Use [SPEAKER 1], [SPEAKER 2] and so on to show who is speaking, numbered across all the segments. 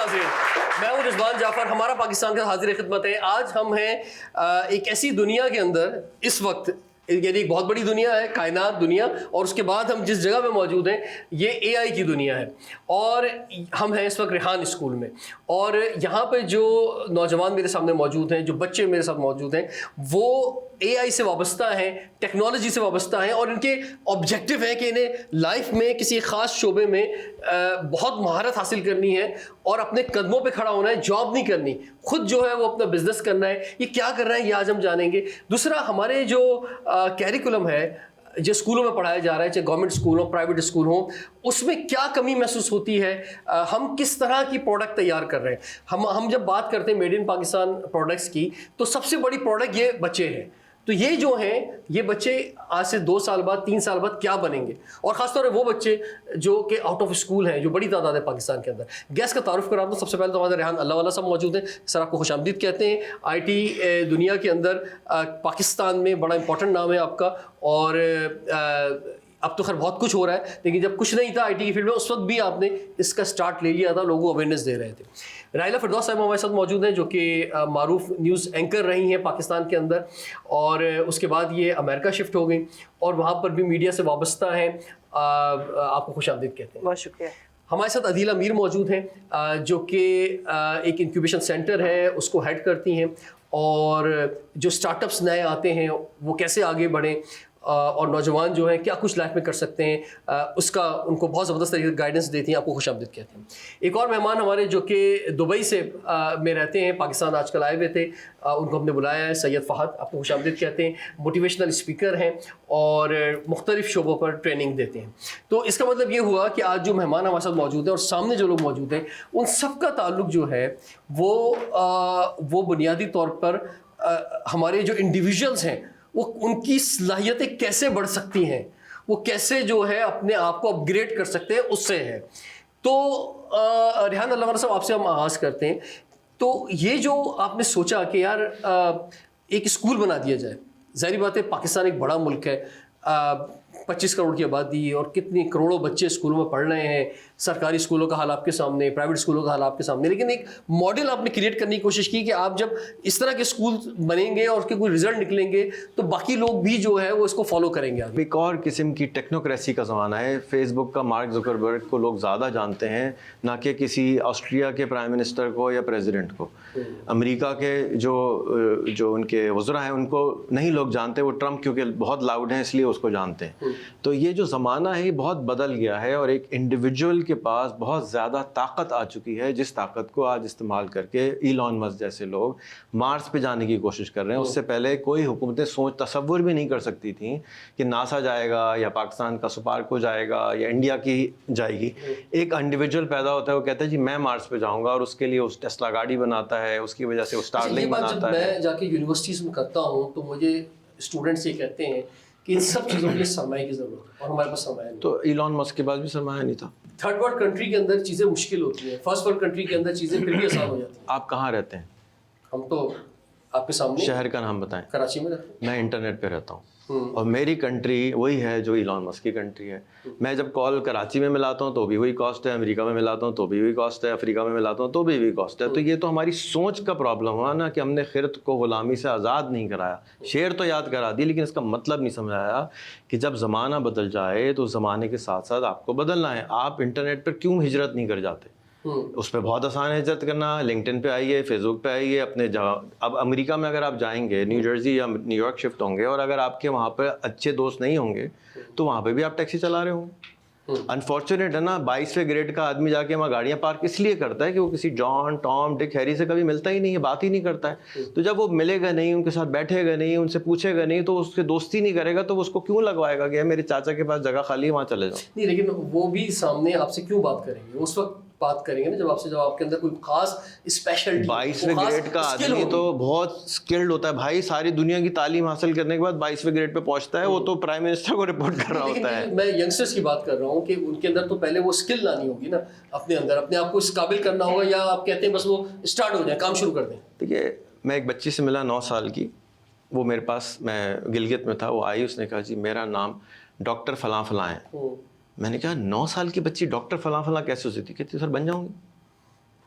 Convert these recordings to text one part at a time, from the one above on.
[SPEAKER 1] ناظرین، میں ہوں رضوان جعفر، ہمارا پاکستان کا حاضر خدمت ہے۔ آج ہم ہیں ایک ایسی دنیا کے اندر، اس وقت یعنی ایک بہت بڑی دنیا ہے، کائنات دنیا، اور اس کے بعد ہم جس جگہ پہ موجود ہیں یہ اے آئی کی دنیا ہے، اور ہم ہیں اس وقت ریحان اسکول میں، اور یہاں پہ جو نوجوان میرے سامنے موجود ہیں، جو بچے میرے ساتھ موجود ہیں، وہ اے آئی سے وابستہ ہیں، ٹیکنالوجی سے وابستہ ہیں، اور ان کے آبجیکٹو ہے کہ انہیں لائف میں کسی خاص شعبے میں بہت مہارت حاصل کرنی ہے اور اپنے قدموں پہ کھڑا ہونا ہے، جاب نہیں کرنی، خود جو ہے وہ اپنا بزنس کرنا ہے۔ یہ کیا کر رہے ہیں یہ آج ہم جانیں گے۔ دوسرا، ہمارے جو کیریکولم ہے جو اسکولوں میں پڑھایا جا رہا ہے، چاہے گورنمنٹ اسکول ہوں، پرائیویٹ اسکول ہوں، اس میں کیا کمی محسوس ہوتی ہے، ہم کس طرح کی پروڈکٹ تیار کر رہے ہیں۔ ہم جب بات کرتے ہیں میڈ ان پاکستان پروڈکٹس کی، تو سب سے بڑی پروڈکٹ یہ بچے ہیں۔ تو یہ جو ہیں، یہ بچے آج سے 2 سال بعد 3 سال بعد کیا بنیں گے، اور خاص طور پہ وہ بچے جو کہ آؤٹ آف اسکول ہیں، جو بڑی تعداد ہے پاکستان کے اندر۔ گیسٹ کا تعارف کرا دوں، سب سے پہلے تو ہمارے ریحان اللہ والا صاحب موجود ہیں۔ سر، آپ کو خوش آمدید کہتے ہیں۔ آئی ٹی دنیا کے اندر پاکستان میں بڑا امپورٹنٹ نام ہے آپ کا، اور اب تو خیر بہت کچھ ہو رہا ہے، لیکن جب کچھ نہیں تھا آئی ٹی کی فیلڈ میں، اس وقت بھی آپ نے اس کا سٹارٹ لے لیا تھا، لوگوں کو اویئرنیس دے رہے تھے۔ رائلہ فردوس صاحب ہمارے ساتھ موجود ہیں، جو کہ معروف نیوز اینکر رہی ہیں پاکستان کے اندر، اور اس کے بعد یہ امریکہ شفٹ ہو گئی اور وہاں پر بھی میڈیا سے وابستہ ہیں۔ آپ کو خوش آمدید کہتے ہیں۔
[SPEAKER 2] بہت شکریہ۔
[SPEAKER 1] ہمارے ساتھ عدیلہ میر موجود ہیں، جو کہ ایک انکیوبیشن سینٹر ہے، اس کو ہیڈ کرتی ہیں، اور جو اسٹارٹ اپس نئے آتے ہیں وہ کیسے آگے بڑھیں، اور نوجوان جو ہیں کیا کچھ لائف میں کر سکتے ہیں، اس کا ان کو بہت زبردست طریقے سے گائیڈنس دیتی ہیں۔ آپ کو خوش آمدید کہتے ہیں۔ ایک اور مہمان ہمارے جو کہ دبئی سے میں رہتے ہیں، پاکستان آج کل آئے ہوئے تھے، ان کو ہم نے بلایا ہے، سید فہد، آپ کو خوش آمدید کہتے ہیں۔ موٹیویشنل اسپیکر ہیں اور مختلف شعبوں پر ٹریننگ دیتے ہیں۔ تو اس کا مطلب یہ ہوا کہ آج جو مہمان ہمارے ساتھ موجود ہیں اور سامنے جو لوگ موجود ہیں، ان سب کا تعلق جو ہے وہ بنیادی طور پر ہمارے جو انڈیویژلس ہیں، وہ ان کی صلاحیتیں کیسے بڑھ سکتی ہیں، وہ کیسے جو ہے اپنے آپ کو اپ گریڈ کر سکتے ہیں، اس سے ہے۔ تو ریحان اللہ والا صاحب، آپ سے ہم آغاز کرتے ہیں۔ تو یہ جو آپ نے سوچا کہ یار ایک اسکول بنا دیا جائے، ظاہری بات ہے پاکستان ایک بڑا ملک ہے، 25 کروڑ کی آبادی، اور کتنی کروڑوں بچے اسکولوں میں پڑھ رہے ہیں، سرکاری اسکولوں کا حال آپ کے سامنے، پرائیویٹ اسکولوں کا حال آپ کے سامنے، لیکن ایک ماڈل آپ نے کریٹ کرنے کی کوشش کی کہ آپ جب اس طرح کے اسکول بنیں گے اور اس کے کوئی رزلٹ نکلیں گے تو باقی لوگ بھی جو ہے وہ اس کو فالو کریں گے آگے۔
[SPEAKER 3] ایک اور قسم کی ٹیکنوکریسی کا زمانہ ہے۔ فیس بک کا مارک زکربرگ کو لوگ زیادہ جانتے ہیں، نہ کہ کسی آسٹریا کے پرائم منسٹر کو یا پریزیڈنٹ کو۔ امریکہ کے جو ان کے وزراء ہیں ان کو نہیں لوگ جانتے، وہ ٹرمپ کیونکہ بہت لاؤڈ ہیں اس لیے اس کو جانتے ہیں۔ تو یہ جو زمانہ ہے یہ بہت بدل گیا ہے، اور ایک انڈیویجول کے پاس بہت زیادہ طاقت آ چکی ہے، جس طاقت کو آج استعمال کر کے ایلون مسک جیسے لوگ مارس پہ جانے کی کوشش کر رہے ہیں۔ اس سے پہلے کوئی حکومتیں تصور بھی نہیں کر سکتی تھیں کہ ناسا جائے گا، یا پاکستان کا سپارکو جائے گا، یا انڈیا کی جائے گی۔ ایک انڈیویجول پیدا ہوتا ہے، وہ کہتا ہے جی میں مارس پہ جاؤں گا، اور اس کے لیے اس ٹیسلا گاڑی بناتا ہے، اس کی وجہ سے وہ اسٹارلنک بناتا ہے۔
[SPEAKER 1] میں جا کے یونیورسٹیز میں کرتا ہوں تو مجھے اسٹوڈنٹس یہ کہتے ہیں کہ ان سب چیزوں کے لیے سرمایہ کی ضرورت ہے، اور ہمارے پاس سرمایہ نہیں۔
[SPEAKER 3] تو ایلون مسک کے پاس بھی سرمایہ نہیں تھا۔
[SPEAKER 1] تھرڈ ورلڈ کنٹری کے اندر چیزیں مشکل ہوتی ہیں، فرسٹ ورلڈ کنٹری کے اندر چیزیں پھر بھی آسان ہو جاتی ہیں۔
[SPEAKER 3] آپ کہاں رہتے ہیں؟
[SPEAKER 1] ہم تو آپ کے سامنے
[SPEAKER 3] شہر کا نام بتائیں۔
[SPEAKER 1] کراچی میں رہتے ہیں۔
[SPEAKER 3] میں انٹرنیٹ پہ رہتا ہوں، اور میری کنٹری وہی ہے جو ایلون مسک کی کنٹری ہے۔ میں جب کال کراچی میں ملاتا ہوں تو بھی وہی کاسٹ ہے، امریکہ میں ملاتا ہوں تو بھی وہی کاسٹ ہے، افریقہ میں ملاتا ہوں تو بھی وہی کاسٹ ہے۔ تو یہ تو ہماری سوچ کا پرابلم ہوا نا، کہ ہم نے خرد کو غلامی سے آزاد نہیں کرایا۔ شعر تو یاد کرا دی لیکن اس کا مطلب نہیں سمجھایا کہ جب زمانہ بدل جائے تو زمانے کے ساتھ ساتھ آپ کو بدلنا ہے۔ آپ انٹرنیٹ پر کیوں ہجرت نہیں کر جاتے؟ اس پہ بہت آسان ہے ہجرت کرنا، لنکڈ ان پہ آئیے، فیس بک پہ آئیے، اپنے جگہ۔ اب امریکہ میں اگر آپ جائیں گے، نیو جرسی یا نیو یارک شفٹ ہوں گے، اور اگر آپ کے وہاں پہ اچھے دوست نہیں ہوں گے تو وہاں پہ بھی آپ ٹیکسی چلا رہے ہوں گے۔ انفارچونیٹ ہے نا، 22ویں گریڈ کا آدمی جا کے وہاں گاڑیاں پارک اس لیے کرتا ہے کہ وہ کسی جان، ٹام، ڈک، ہیری سے کبھی ملتا ہی نہیں ہے، بات ہی نہیں کرتا ہے۔ تو جب وہ ملے گا نہیں، ان کے ساتھ بیٹھے گا نہیں، ان سے پوچھے گا نہیں، تو اس سے دوستی نہیں کرے گا، تو اس کو کیوں لگوائے گا کہ میرے چاچا کے پاس جگہ خالی ہے وہاں چلے جاؤ؟
[SPEAKER 1] نہیں، لیکن وہ بھی سامنے آپ سے کیوں بات کریں گے؟ اس وقت بات کریں گے نا جب آپ کے اندر کوئی خاص اسپیشل
[SPEAKER 3] 22ویں گریڈ کا آدمی تو بہت اسکلڈ ہوتا ہے بھائی، ساری دنیا کی تعلیم حاصل کرنے کے بعد 22ویں گریڈ پہ پہنچتا ہے، وہ تو پرائم منسٹر کو رپورٹ کر رہا ہوتا ہے۔
[SPEAKER 1] میں ینگسٹرز کی بات کر رہا ہوں کہ ان کے اندر تو پہلے وہ اسکل لانی ہوگی نا، اپنے اندر اپنے آپ کو اس قابل کرنا ہوگا، یا آپ کہتے ہیں بس وہ اسٹارٹ ہو جائیں، کام شروع کر دیں؟
[SPEAKER 3] دیکھیے، میں ایک بچی سے ملا 9 سال کی، وہ میرے پاس، میں گلگت میں تھا، وہ آئی، اس نے کہا جی میرا نام ڈاکٹر فلاں فلاں ہے۔ میں نے کہا 9 سال کی بچی ڈاکٹر فلاں فلاں کیسے ہو سکتی؟ کہتی سر بن جاؤں گی۔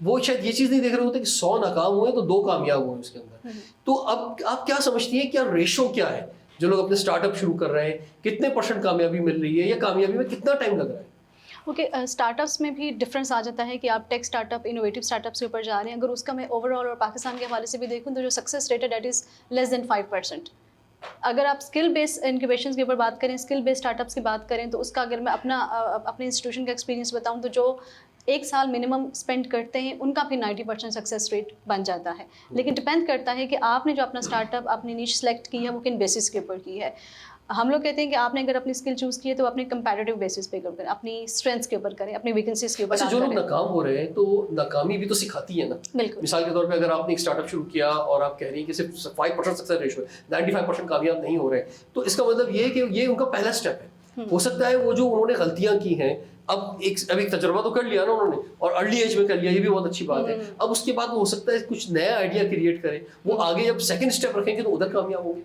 [SPEAKER 1] وہ شاید یہ چیز نہیں دیکھ رہے ہوتے کہ 100 ناکام ہوئے تو 2 کامیاب ہوئے اس کے اندر. تو اب آپ کیا سمجھتی ہیں, کیا ریشو کیا ہے جو لوگ اپنے اسٹارٹ اپ شروع کر رہے ہیں, کتنے % کامیابی مل رہی ہے, یا کامیابی میں کتنا ٹائم لگ رہا ہے؟
[SPEAKER 4] اوکے, اسٹارٹ اپس میں بھی ڈفرینس آ جاتا ہے کہ آپ tech startup, innovative startups کے اوپر جا رہے ہیں. اگر اس کا میں اوور آل اور پاکستان کے حوالے سے بھی دیکھوں تو جو سکسیس ریٹ ہے دیٹ از لیس دین 5%. اگر آپ اسکل بیس انکیوبیشنز کے اوپر بات کریں, اسکل بیس اسٹارٹ اپس کی بات کریں, تو اس کا اگر میں اپنے انسٹیٹیوشن کا ایکسپیرینس بتاؤں تو جو 1 سال منیمم اسپینڈ کرتے ہیں ان کا بھی 90% سکسیس ریٹ بن جاتا ہے. لیکن ڈپینڈ کرتا ہے کہ آپ نے جو اپنا اسٹارٹ اپ, اپنی نیش سلیکٹ کی ہے وہ کن بیسس کے اوپر کی ہے. ہم لوگ کہتے ہیں کہ آپ نے اگر اپنی اسکل چوز کی ہے تو اپنے کمپیٹیٹیو بیسس پہ کریں, اپنی اسٹرینتھس کے اوپر کریں, اپنی ویکنسیز کے اوپر.
[SPEAKER 1] اچھا, جو لوگ ناکام ہو رہے ہیں تو ناکامی بھی تو سکھاتی ہے نا.
[SPEAKER 4] بالکل.
[SPEAKER 1] مثال کے طور پہ اگر آپ نے ایک اسٹارٹ اپ شروع کیا اور آپ کہہ رہی ہیں کہ صرف 5% سکسیس ریشو ہے, 95% کامیاب نہیں ہو رہے, تو اس کا مطلب یہ ہے کہ یہ ان کا پہلا اسٹیپ ہے. ہو سکتا ہے وہ جو انہوں نے غلطیاں کی ہیں, اب ایک تجربہ تو کر لیا نا انہوں نے, اور ارلی ایج میں کر لیا, یہ بھی بہت اچھی بات ہے. اب اس کے بعد وہ ہو سکتا ہے کچھ نیا آئیڈیا کریٹ کرے, وہ آگے جب سیکنڈ اسٹیپ رکھیں گے تو ادھر کامیاب ہوں گے.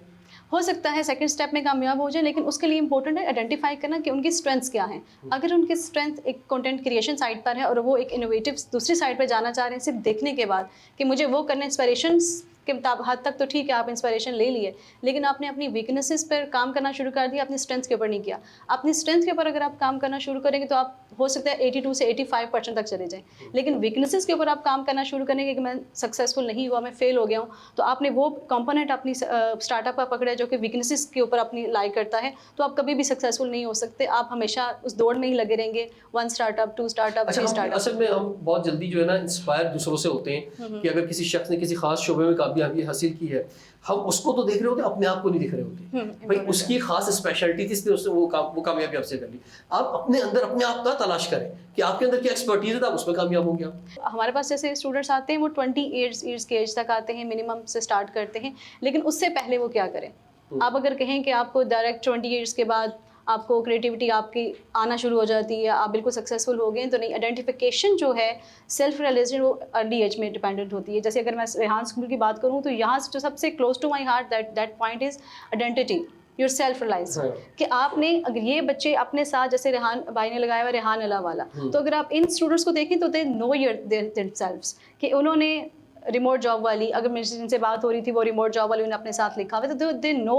[SPEAKER 4] ہو سکتا ہے سیکنڈ اسٹیپ میں کامیاب ہو جائے, لیکن اس کے لیے امپورٹنٹ ہے آئیڈینٹیفائی کرنا کہ ان کی اسٹرینتھس کیا ہیں. اگر ان کی اسٹرینتھ ایک کنٹینٹ کریشن سائٹ پر ہے اور وہ ایک انوویٹیو دوسری سائٹ پہ جانا چاہ رہے ہیں صرف دیکھنے کے بعد کہ مجھے وہ کرنا, انسپائریشنس کے حد تک تو ٹھیک ہے, آپ انسپائریشن لے لیے, لیکن آپ نے اپنی ویکنیسز پر کام کرنا شروع کر دیا, اپنی اسٹرینتھ کے اوپر نہیں کیا. اپنی اسٹرینتھ کے اوپر اگر آپ کام کرنا شروع کریں گے تو آپ ہو سکتا ہے 82 سے 85% تک چلے جائیں, لیکن ویکنیسز کے اوپر آپ کام کرنا شروع کریں گے کہ میں سکسیزفل نہیں ہوا, میں فیل ہو گیا ہوں, تو آپ نے وہ کمپوننٹ اپنی اسٹارٹ اپ کا پکڑا ہے جو کہ ویکنیسز کے اوپر اپنی لائی کرتا ہے, تو آپ کبھی بھی سکسیزفل نہیں ہو سکتے. آپ ہمیشہ اس دوڑ میں ہی لگے رہیں گے, 1 start up, 2 start up, 3 start up.
[SPEAKER 1] اصل میں ہم بہت جلدی جو ہے نا انسپائر دوسروں سے ہوتے ہیں کہ اگر کسی شخص نے کسی خاص شعبے میں کامیابی حاصل کی ہے, ہم اس کو تو دیکھ رہے ہوتے ہیں, اپنے آپ کو نہیں دیکھ رہے ہوتے. بھائی اس کی خاص اسپیشلٹی تھی, اس نے اس نے وہ کامیابی آپ سے کر لی. آپ اپنے اندر اپنے آپ کا تلاش کریں کہ آپ کے اندر کیا ایکسپرٹیز ہے, آپ اس میں کامیاب ہوں گے.
[SPEAKER 4] ہمارے پاس جیسے اسٹوڈنٹس آتے ہیں وہ 20 ایئرس کے ایج تک آتے ہیں, منیمم سے اسٹارٹ کرتے ہیں, لیکن اس سے پہلے وہ کیا کریں. آپ اگر کہیں کہ آپ کو ڈائریکٹ 20 ایئرس کے بعد آپ کو کریٹیوٹی آپ کی آنا شروع ہو جاتی ہے, آپ بالکل سکسیزفل ہو گئے, تو نہیں. آئیڈینٹیفیکیشن جو ہے سیلف ریئلائزیشن وہ ارلی ایج میں ڈیپینڈنٹ ہوتی ہے. جیسے اگر میں ریحان اسکول کی بات کروں تو یہاں جو سب سے close to my heart that point is identity, your self realise, کہ آپ نے اگر یہ بچے اپنے ساتھ, جیسے ریحان بھائی نے لگایا ہوا ریحان اللہ والا, تو اگر آپ ان اسٹوڈنٹس کو دیکھیں تو دے نو یور سیلفس, کہ انہوں نے ریموٹ جاب والی, اگر میری جن سے بات ہو رہی تھی وہ ریموٹ جاب والی انہوں نے اپنے ساتھ لکھا ہوا ہے, تو they know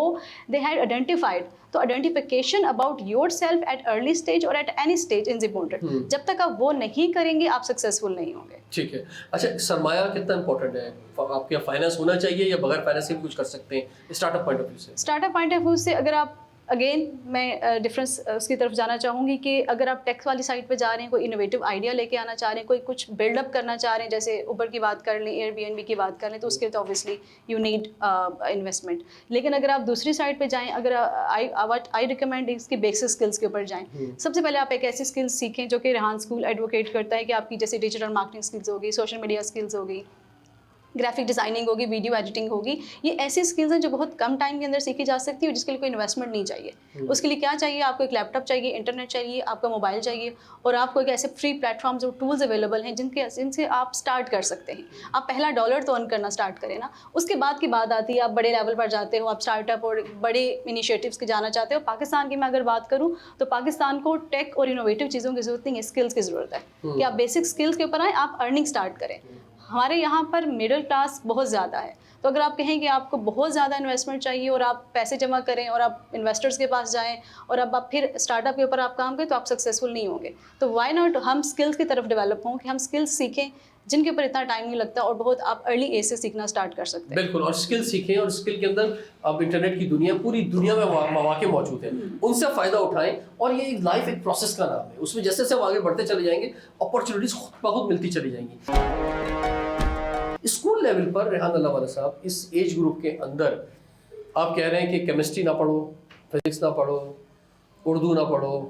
[SPEAKER 4] they had identified. تو identification about yourself at early stage اور at any stage is important. جب تک آپ وہ نہیں کریں گے آپ سکسیزفل نہیں ہوں گے.
[SPEAKER 1] ٹھیک ہے. اچھا, سرمایہ کتنا امپورٹنٹ ہے آپ کے, فائنانس ہونا چاہیے یا بغیر فائنانس کے بھی کچھ کر سکتے ہیں startup point of view سے؟
[SPEAKER 4] Startup point of view سے اگر آپ, اگین میں ڈفرینس اس کی طرف جانا چاہوں گی کہ اگر آپ ٹیکس والی سائٹ پہ جا رہے ہیں, کوئی انوویٹیو آئیڈیا لے کے آنا چاہ رہے ہیں, کوئی کچھ بلڈ اپ کرنا چاہ رہے ہیں, جیسے اوبر کی بات کر لیں, ایئر بی این بی کی بات کر لیں, تو اس کے تو اوبیسلی یو نیڈ انویسٹمنٹ. لیکن اگر آپ دوسری سائٹ پہ جائیں, اگر آئی ریکمینڈ اس کی بیسک اسکلس کے اوپر جائیں. سب سے پہلے آپ ایک ایسی اسکلس سیکھیں جو کہ ریحان اسکول ایڈوکیٹ کرتا ہے کہ آپ کی جیسے ڈیجیٹل مارکیٹنگ اسکلس ہوگی, سوشل میڈیا اسکلس ہوگی, گرافک ڈیزائننگ ہوگی, ویڈیو ایڈیٹنگ ہوگی. یہ ایسی اسکلز ہیں جو بہت کم ٹائم کے اندر سیکھی جا سکتی ہے, اور جس کے لیے کوئی انویسٹمنٹ نہیں چاہیے. اس کے لیے کیا چاہیے, آپ کو ایک لیپ ٹاپ چاہیے, انٹرنیٹ چاہیے, آپ کا موبائل چاہیے, اور آپ کو ایک ایسے فری پلیٹ فارمز اور ٹولز اویلیبل ہیں جن سے آپ اسٹارٹ کر سکتے ہیں. آپ پہلا ڈالر تو ارن کرنا اسٹارٹ کریں نا, اس کے بعد کی بات آتی ہے آپ بڑے لیول پر جاتے ہو, آپ اسٹارٹ اپ اور بڑے انیشیٹیوز کے جانا چاہتے ہو. پاکستان کی میں اگر بات کروں تو پاکستان کو ٹیک اور انوویٹیو چیزوں کی ضرورت نہیں ہے, اسکلس کی ضرورت ہے کہ آپ بیسک اسکلس کے اوپر آئیں, آپ ارننگ اسٹارٹ کریں. ہمارے یہاں پر مڈل کلاس بہت زیادہ ہے, تو اگر آپ کہیں کہ آپ کو بہت زیادہ انویسٹمنٹ چاہیے اور آپ پیسے جمع کریں اور آپ انویسٹرس کے پاس جائیں اور اب آپ پھر اسٹارٹ اپ کے اوپر آپ کام کریں, تو آپ سکسیزفل نہیں ہوں گے. تو وائی ناٹ ہم اسکلس کی طرف ڈیولپ ہوں, کہ ہم اسکلس سیکھیں جن کے اوپر اتنا ٹائم نہیں لگتا, اور بہت آپ ارلی ایج سے سیکھنا اسٹارٹ کر سکتے ہیں.
[SPEAKER 1] بالکل, اور اسکل سیکھیں, اور اسکل کے اندر اب انٹرنیٹ کی دنیا, پوری دنیا میں مواقع موجود ہیں, ان سے فائدہ اٹھائیں. اور یہ ایک لائف ایک پروسیس کا نام ہے, اس میں جیسے ہم آگے بڑھتے چلے جائیں گے اپرچونیٹیز خود بخود ملتی چلی جائیں گی. اسکول لیول پر ریحان اللہ والا صاحب, اس ایج گروپ کے اندر آپ کہہ رہے ہیں کہ کیمسٹری نہ پڑھو, فزکس نہ پڑھو, اردو نہ پڑھو,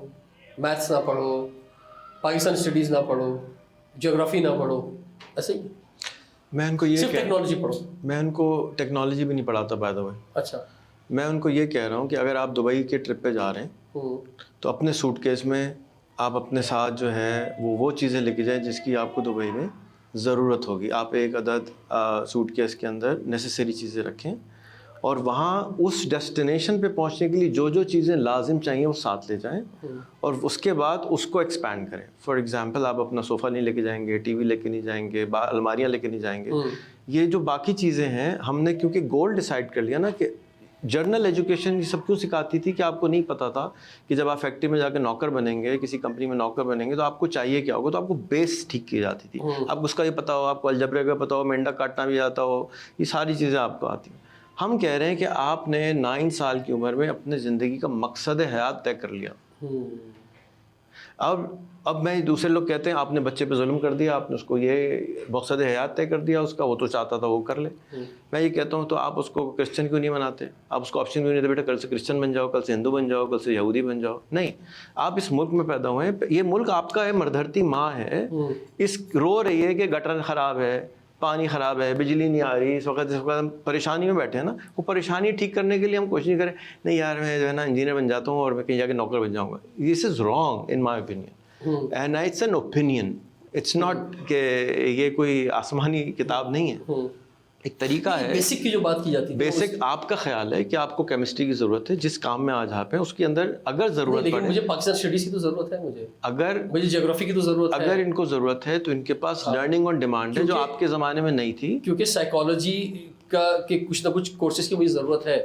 [SPEAKER 1] میتھس نہ پڑھو, پاکستان اسٹڈیز نہ پڑھو, جغرافی نہ پڑھو, ایسے ہی
[SPEAKER 3] میں ان کو یہ
[SPEAKER 1] صرف ٹیکنالوجی پڑھو.
[SPEAKER 3] میں ان کو ٹیکنالوجی بھی نہیں پڑھاتا بائی دا وے.
[SPEAKER 1] اچھا,
[SPEAKER 3] میں ان کو یہ کہہ رہا ہوں کہ اگر آپ دبئی کے ٹرپ پہ جا رہے ہیں تو اپنے سوٹ کیس میں آپ اپنے ساتھ جو ہے وہ چیزیں لے کے جائیں جس کی آپ کو دبئی میں ضرورت ہوگی. آپ ایک عدد سوٹ کیس کے اندر نیسیسری چیزیں رکھیں, اور وہاں اس ڈیسٹینیشن پہ پہنچنے کے لیے جو جو چیزیں لازم چاہیے وہ ساتھ لے جائیں اور اس کے بعد اس کو ایکسپینڈ کریں. فار ایگزامپل آپ اپنا صوفہ نہیں لے کے جائیں گے, ٹی وی لے کے نہیں جائیں گے, الماریاں لے کے نہیں جائیں گے. یہ جو باقی چیزیں ہیں ہم نے کیونکہ گول ڈیسائیڈ کر لیا نا کہ جرنل ایجوکیشن یہ سب کیوں سکھاتی تھی کہ آپ کو نہیں پتا تھا کہ جب آپ فیکٹری میں جا کے نوکر بنیں گے, کسی کمپنی میں نوکر بنیں گے تو آپ کو چاہیے کیا ہوگا, تو آپ کو بیس ٹھیک کی جاتی تھی. آپ کو اس کا یہ پتا ہو, آپ کو الجبرے کا پتا ہو, مینڈا کاٹنا بھی آتا ہو, یہ ساری چیزیں آپ کو آتی ہیں. ہم کہہ رہے ہیں کہ آپ نے 9 سال کی عمر میں اپنے زندگی کا مقصد حیات طے کر لیا. اب میں دوسرے لوگ کہتے ہیں آپ نے بچے پہ ظلم کر دیا, آپ نے اس کو یہ مقصد حیات طے کر دیا اس کا, وہ تو چاہتا تھا وہ کر لے. میں یہ کہتا ہوں تو آپ اس کو کرسچن کیوں نہیں بناتے, آپ اس کو آپشن کیوں نہیں دیتے, بیٹا کل سے کرسچن بن جاؤ, کل سے ہندو بن جاؤ, کل سے یہودی بن جاؤ. نہیں, آپ اس ملک میں پیدا ہوئے ہیں, یہ ملک آپ کا ہے, مردھرتی ماں ہے, اس رو رہی ہے کہ گٹر خراب ہے, پانی خراب ہے, بجلی نہیں آ رہی, اس وقت ہم پریشانی میں بیٹھے ہیں نا. وہ پریشانی ٹھیک کرنے کے لیے ہم کوشش نہیں کریں نہیں یار میں جو ہے نا انجینئر بن جاتا ہوں اور میں کہیں جا کے نوکر بن جاؤں گا. This is wrong in my opinion and it's an opinion, it's not کہ یہ کوئی آسمانی کتاب نہیں ہے, ایک طریقہ ہے.
[SPEAKER 1] بیسک کی جو بات کی جاتی ہے,
[SPEAKER 3] بیسک آپ کا خیال ہے کہ آپ کو کیمسٹری کی ضرورت ہے, جس کام میں آج آپ ہیں اس کے اندر اگر ضرورت پڑے,
[SPEAKER 1] مجھے پاکستان اسٹڈیز کی تو ضرورت ہے, مجھے جیوگرافی کی تو ضرورت ہے,
[SPEAKER 3] اگر ان کو ضرورت ہے تو ان کے پاس لرننگ آن ڈیمانڈ ہے جو آپ کے زمانے میں نہیں تھی.
[SPEAKER 1] کیونکہ سائیکالوجی کا کہ کچھ نہ کچھ کورسز کی مجھے ضرورت ہے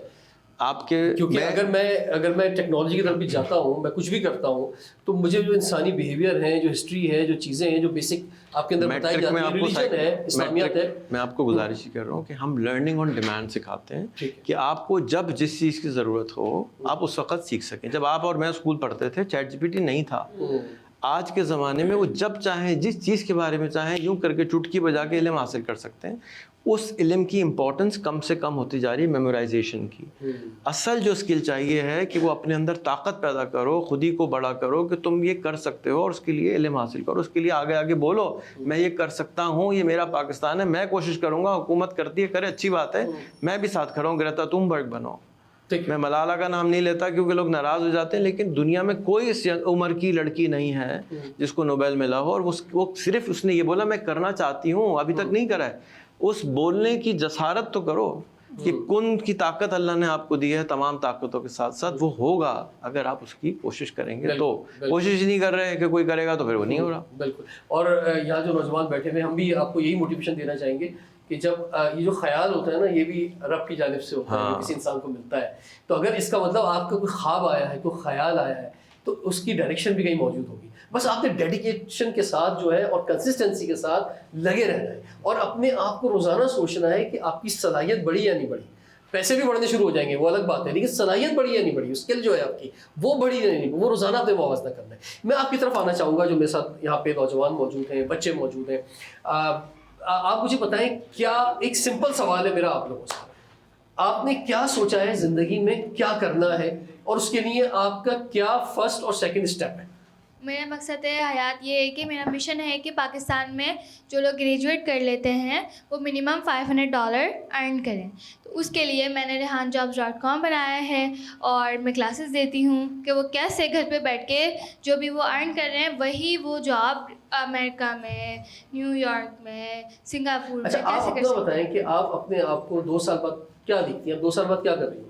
[SPEAKER 3] آپ کے,
[SPEAKER 1] کیونکہ اگر میں ٹیکنالوجی کی طرف بھی جاتا ہوں, میں کچھ بھی کرتا ہوں, تو مجھے جو انسانی بیہیویئر ہیں, جو ہسٹری ہے, جو چیزیں ہیں, جو بیسک آپ کے اندر بتائی جاتی ہیں, ریلیجن ہے, اسلامیات ہے.
[SPEAKER 3] میں آپ کو گزارش ہی کر رہا ہوں کہ ہم لرننگ آن ڈیمانڈ سکھاتے ہیں کہ آپ کو جب جس چیز کی ضرورت ہو آپ اس وقت سیکھ سکیں. جب آپ اور میں اسکول پڑھتے تھے چیٹ جی پی ٹی نہیں تھا. آج کے زمانے میں وہ جب چاہیں جس چیز کے بارے میں چاہیں یوں کر کے چٹکی بجا کے علم حاصل کر سکتے ہیں. اس علم کی امپورٹنس کم سے کم ہوتی جا رہی ہے میمورائزیشن کی. اصل جو اسکل چاہیے ہے کہ وہ اپنے اندر طاقت پیدا کرو, خود ہی کو بڑا کرو کہ تم یہ کر سکتے ہو, اور اس کے لیے علم حاصل کرو, اس کے لیے آگے آگے بولو میں یہ کر سکتا ہوں, یہ میرا پاکستان ہے, میں کوشش کروں گا, حکومت کرتی ہے کرے اچھی بات ہے, میں بھی ساتھ کھڑا ہوں, گریتا تھنبرگ بنو. میں ملالہ کا نام نہیں لیتا کیونکہ لوگ ناراض ہو جاتے ہیں, لیکن دنیا میں کوئی اس عمر کی لڑکی نہیں ہے جس کو نوبیل ملا ہو اور وہ صرف اس نے یہ بولا میں کرنا چاہتی ہوں, ابھی تک نہیں کرا ہے. اس بولنے کی جسارت تو کرو کہ کن کی طاقت اللہ نے آپ کو دی ہے, تمام طاقتوں کے ساتھ ساتھ وہ ہوگا اگر آپ اس کی کوشش کریں گے. تو کوشش نہیں کر رہے کہ کوئی کرے گا تو پھر وہ نہیں ہو رہا.
[SPEAKER 1] بالکل. اور یہاں جو نوجوان بیٹھے ہوئے ہم بھی آپ کو یہی موٹیویشن دینا چاہیں گے کہ جب یہ جو خیال ہوتا ہے نا یہ بھی رب کی جانب سے ہوتا ہے, کسی انسان کو ملتا ہے. تو اگر اس کا مطلب آپ کا کوئی خواب آیا ہے, کوئی خیال آیا ہے, تو اس کی ڈائریکشن بھی کہیں موجود ہوگی. بس آپ نے ڈیڈیکیشن کے ساتھ جو ہے اور کنسسٹنسی کے ساتھ لگے رہنا ہے اور اپنے آپ کو روزانہ سوچنا ہے کہ آپ کی صلاحیت بڑھی یا نہیں بڑھی. پیسے بھی بڑھنے شروع ہو جائیں گے وہ الگ بات ہے, لیکن صلاحیت بڑھی یا نہیں بڑھی, اسکل جو ہے آپ کی وہ بڑھی یا نہیں, وہ روزانہ آپ نے موازنہ کرنا ہے. میں آپ کی طرف آنا چاہوں گا جو میرے ساتھ یہاں پہ نوجوان موجود ہیں, بچے موجود ہیں. آپ مجھے بتائیں, کیا ایک سمپل سوال ہے میرا آپ لوگوں سے, آپ نے کیا سوچا ہے زندگی میں کیا کرنا ہے اور اس کے لیے آپ کا کیا فرسٹ اور سیکنڈ اسٹیپ ہے؟
[SPEAKER 5] میرا مقصد حیات یہ ہے کہ میرا مشن ہے کہ پاکستان میں جو لوگ گریجویٹ کر لیتے ہیں وہ منیمم $500 ارن کریں. تو اس کے لیے میں نے rehanjobs.com بنایا ہے اور میں کلاسز دیتی ہوں کہ وہ کیسے گھر پہ بیٹھ کے جو بھی وہ ارن کر رہے ہیں وہی وہ جاب امریکہ میں, نیو یارک میں, سنگاپور میں
[SPEAKER 1] آپ اپنا بتائیں کہ آپ اپنے آپ کو 2 سال بعد کیا دیکھتی ہیں, 2 سال بعد کیا کر رہی ہیں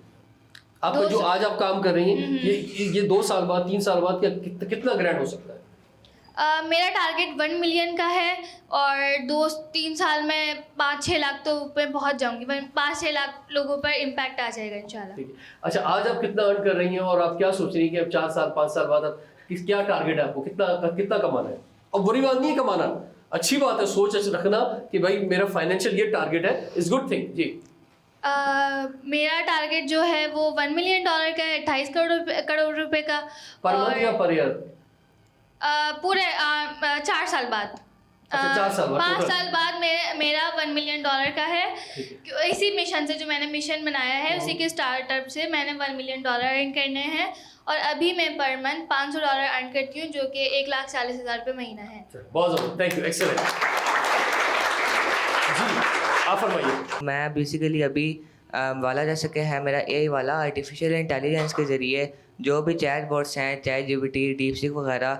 [SPEAKER 1] آپ کا جو آج آپ کام کر رہی ہیں, یہ 2 سال بعد 3 سال بعد کتنا گرینڈ ہو سکتا ہے؟
[SPEAKER 5] میرا ٹارگیٹ 1 ملین کا ہے اور 2-3 سال میں 5-6 لاکھ تو پہ پہنچ جاؤں گی. 5-6 لاکھ لوگوں پر امپیکٹ آ جائے گا انشاءاللہ.
[SPEAKER 1] اچھا, آج آپ کتنا ارن کر رہی ہیں اور آپ کیا سوچ رہی ہیں کہ اب 4 سال 5 سال بعد اب کیا ٹارگیٹ ہے آپ کو, کتنا کمانا ہے؟ اور بری بات نہیں ہے کمانا, اچھی بات ہے سوچ رکھنا کہ بھائی میرا فائنینشیل یہ ٹارگیٹ ہے, از گڈ تھنگ. جی
[SPEAKER 5] میرا ٹارگیٹ جو ہے وہ $1 ملین کا ہے, 28 کروڑ روپے کا.
[SPEAKER 1] پر منتھ یا پر ایئر؟
[SPEAKER 5] پورے 4 سال بعد. 5 سال بعد میرا $1 ملین کا ہے. اسی مشن سے جو میں نے مشن بنایا ہے اسی کے اسٹارٹ اپ سے میں نے $1 ملین ارن کرنے ہیں اور ابھی میں پر منتھ $500 ارن کرتی ہوں جو کہ 1,40,000 روپے مہینہ ہے.
[SPEAKER 1] بہت زبردست, تھینک یو, ایکسلنٹ. جی آپ فرمائیے.
[SPEAKER 6] میں بیسیکلی ابھی والا جیسا کہ ہے میرا اے والا آرٹیفیشیل انٹیلیجنس کے ذریعے جو بھی چیٹ بوٹس ہیں, chat G P T, DeepSeek وغیرہ,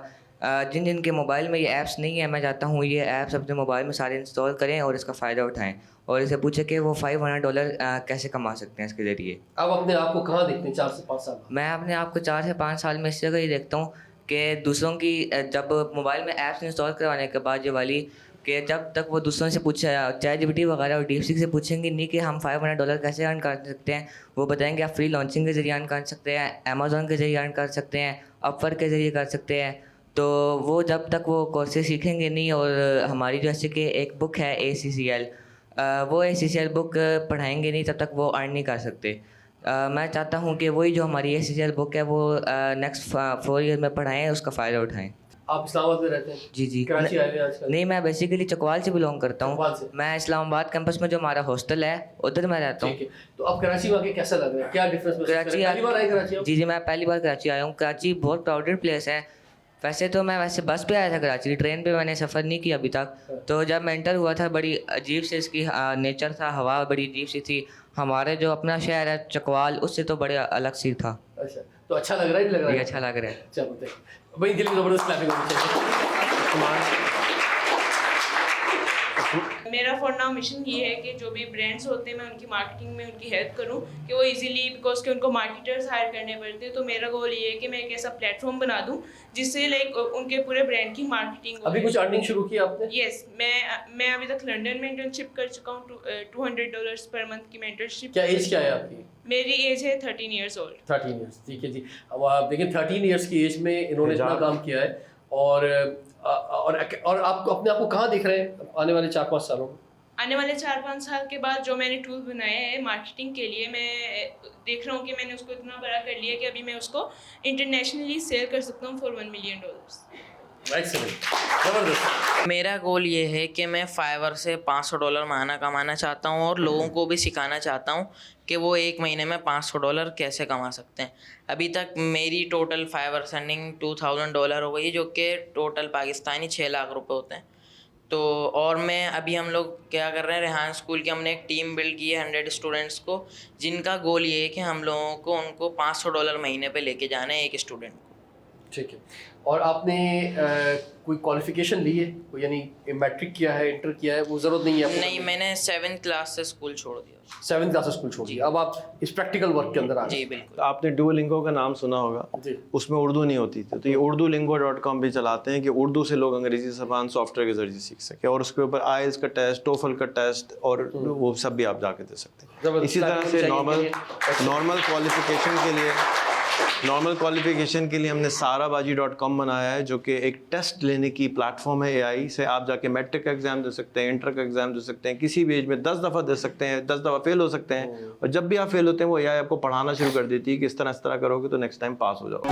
[SPEAKER 6] جن جن کے موبائل میں یہ ایپس نہیں ہیں، میں چاہتا ہوں یہ ایپس اپنے موبائل میں سارے انسٹال کریں اور اس کا فائدہ اٹھائیں، اور اسے پوچھیں کہ وہ $500 کیسے کما سکتے ہیں اس کے ذریعے۔
[SPEAKER 1] آپ اپنے آپ کو کہاں دیکھتے ہیں 4 سے 5 سال بعد؟
[SPEAKER 6] میں اپنے آپ کو 4 سے 5 سال میں اس جگہ ہی دیکھتا ہوں کہ دوسروں کی جب موبائل میں ایپس انسٹال کروانے کے بعد یہ والی کہ جب تک وہ دوسروں سے پوچھا چیٹ جی پی ٹی وغیرہ اور ڈیپ سیک سے پوچھیں گے نہیں کہ ہم $500 کیسے ارن کر سکتے ہیں، وہ بتائیں گے آپ فری لانچنگ کے ذریعے ارن کر سکتے ہیں، امیزون کے ذریعے ارن کر سکتے ہیں، اپ ورک کے ذریعے کر سکتے ہیں۔ تو وہ جب تک وہ کورسز سیکھیں گے نہیں، اور ہماری جیسے کہ ایک بک ہے ACCL، وہ ACCL بک پڑھائیں گے نہیں تب تک وہ ارن نہیں کر سکتے۔ میں چاہتا ہوں کہ وہی جو ہماری ACCL بک ہے وہ نیکسٹ 4 ایئر میں پڑھائیں، اس کا فائدہ اٹھائیں۔
[SPEAKER 1] آپ اسلام آباد میں رہتے ہیں؟
[SPEAKER 6] جی
[SPEAKER 1] کراچی آئے ہوئے ہیں آج کل؟
[SPEAKER 6] نہیں، میں بیسیکلی چکوال سے بلانگ کرتا
[SPEAKER 1] چکوال سے؟
[SPEAKER 6] ہوں، میں اسلام آباد کیمپس میں جو ہمارا ہاسٹل ہے ادھر میں رہتا ہوں۔
[SPEAKER 1] ٹھیک ہے، تو اب کراچی میں آ کے کیسا لگ رہا ہے؟ کیا ڈفرینس محسوس کر رہے ہیں؟ پہلی بار آئے کراچی آپ؟
[SPEAKER 6] جی میں پہلی بار کراچی آیا ہوں۔ کراچی بہت کراؤڈیڈ پلیس ہے، ویسے تو میں بس پہ آیا تھا کراچی، ٹرین پہ میں نے سفر نہیں کیا ابھی تک۔ تو جب میں انٹر ہوا تھا بڑی عجیب سے اس کی نیچر تھا، ہوا بڑی عجیب سی تھی، ہمارے جو اپنا شہر ہے چکوال اس سے تو بڑے الگ سی تھا۔
[SPEAKER 1] اچھا، تو اچھا لگ رہا ہے؟ نہیں لگ رہا
[SPEAKER 6] یہ
[SPEAKER 1] ہے؟
[SPEAKER 6] اچھا لگ رہا ہے۔
[SPEAKER 1] چلو بھائی، دل کی زبردست کلائپنگ ہونی چاہیے۔
[SPEAKER 7] میرا فار ناؤ مشن یہ ہے کہ جو بھی برانڈس ہوتے ہیں میں ان کی مارکیٹنگ میں ان کی ہیلپ کروں کہ وہ ایزیلی، بیکاز کہ ان کو مارکیٹرز ہائر کرنے پڑتے ہیں، تو میرا گول یہ ہے کہ میں ایک ایسا پلیٹ فارم بنا دوں جس سے لائک ان کے پورے برانڈ کی مارکیٹنگ۔
[SPEAKER 1] ابھی کچھ ارننگ شروع کی آپ نے؟
[SPEAKER 7] یس، میں ابھی تک لنڈن میں انٹرنشپ کر چکا ہوں، $200 پر منتھ کی میں انٹرنشپ۔
[SPEAKER 1] کیا ایج کیا ہے آپ کی؟
[SPEAKER 7] میری ایج ہے 13 ایئرس اولڈ۔
[SPEAKER 1] 13 ایئرس، ٹھیک ہے جی۔ اب آپ دیکھیں 13 ایئرس کی ایج میں انہوں نے اتنا کام کیا ہے، اور آپ اپنے آپ کو کہاں دیکھ رہے ہیں آنے والے 4-5 سالوں میں؟
[SPEAKER 7] آنے والے 4-5 سال کے بعد جو میں نے ٹول بنایا ہے مارکیٹنگ کے لیے، میں دیکھ رہا ہوں کہ میں نے اس کو اتنا بڑا کر لیا کہ ابھی میں اس کو انٹرنیشنلی سیل کر سکتا ہوں for $1 million۔
[SPEAKER 1] ایکسلنٹ، زبردست۔
[SPEAKER 8] میرا گول یہ ہے کہ میں فائیور سے $500 ماہانہ کمانا چاہتا ہوں، اور لوگوں کو بھی سکھانا چاہتا ہوں کہ وہ ایک مہینے میں $500 کیسے کما سکتے ہیں۔ ابھی تک میری ٹوٹل فائیور سینڈنگ $2000 ہو گئی، جو کہ ٹوٹل پاکستانی 6 لاکھ روپے ہوتے ہیں۔ تو اور میں ابھی ہم لوگ کیا کر رہے ہیں، ریحان اسکول کی ہم نے ایک ٹیم بلڈ کی ہے 100 اسٹوڈنٹس کو، جن کا گول یہ ہے کہ ہم لوگوں کو ان کو $500 مہینے پہ لے کے جانا ہے ایک اسٹوڈنٹ کو۔
[SPEAKER 1] ٹھیک ہے، اور آپ نے کوئی کوالیفیکیشن لی ہے، کوئی یعنی میٹرک کیا ہے، انٹر کیا ہے؟ وہ ضرورت نہیں ہے؟
[SPEAKER 8] نہیں، میں نے 7th کلاس سے اسکول چھوڑ دیا۔
[SPEAKER 1] 7th کلاس اسکول چھوڑ دیا، اب آپ اس پریکٹیکل ورک کے اندر آ گئے۔
[SPEAKER 8] جی بالکل۔
[SPEAKER 3] آپ نے ڈوولنگو کا نام سنا ہوگا، اس میں اردو نہیں ہوتی تھی، تو یہ urdulingo.com بھی چلاتے ہیں کہ اردو سے لوگ انگریزی زبان سافٹ ویئر کے ذریعے سیکھ سکیں، اور اس کے اوپر آئلس کا ٹیسٹ، ٹوفل کا ٹیسٹ، اور وہ سب بھی آپ جا کے دے سکتے ہیں۔ اسی طرح سے نارمل کوالیفیکیشن کے لیے ہم نے sarabaji.com بنایا ہے، جو کہ ایک ٹیسٹ لینے کی پلیٹ فارم ہے AI سے۔ آپ جا کے میٹرک کا ایگزام دے سکتے ہیں، انٹر کا ایگزام دے سکتے ہیں، کسی بھی ایج میں 10 دفعہ دے سکتے ہیں، 10 دفعہ فیل ہو سکتے ہیں، اور جب بھی آپ فیل ہوتے ہیں وہ AI آپ کو پڑھانا شروع کر دیتی ہے کہ اس طرح کرو گے تو نیکسٹ ٹائم پاس ہو جاؤ۔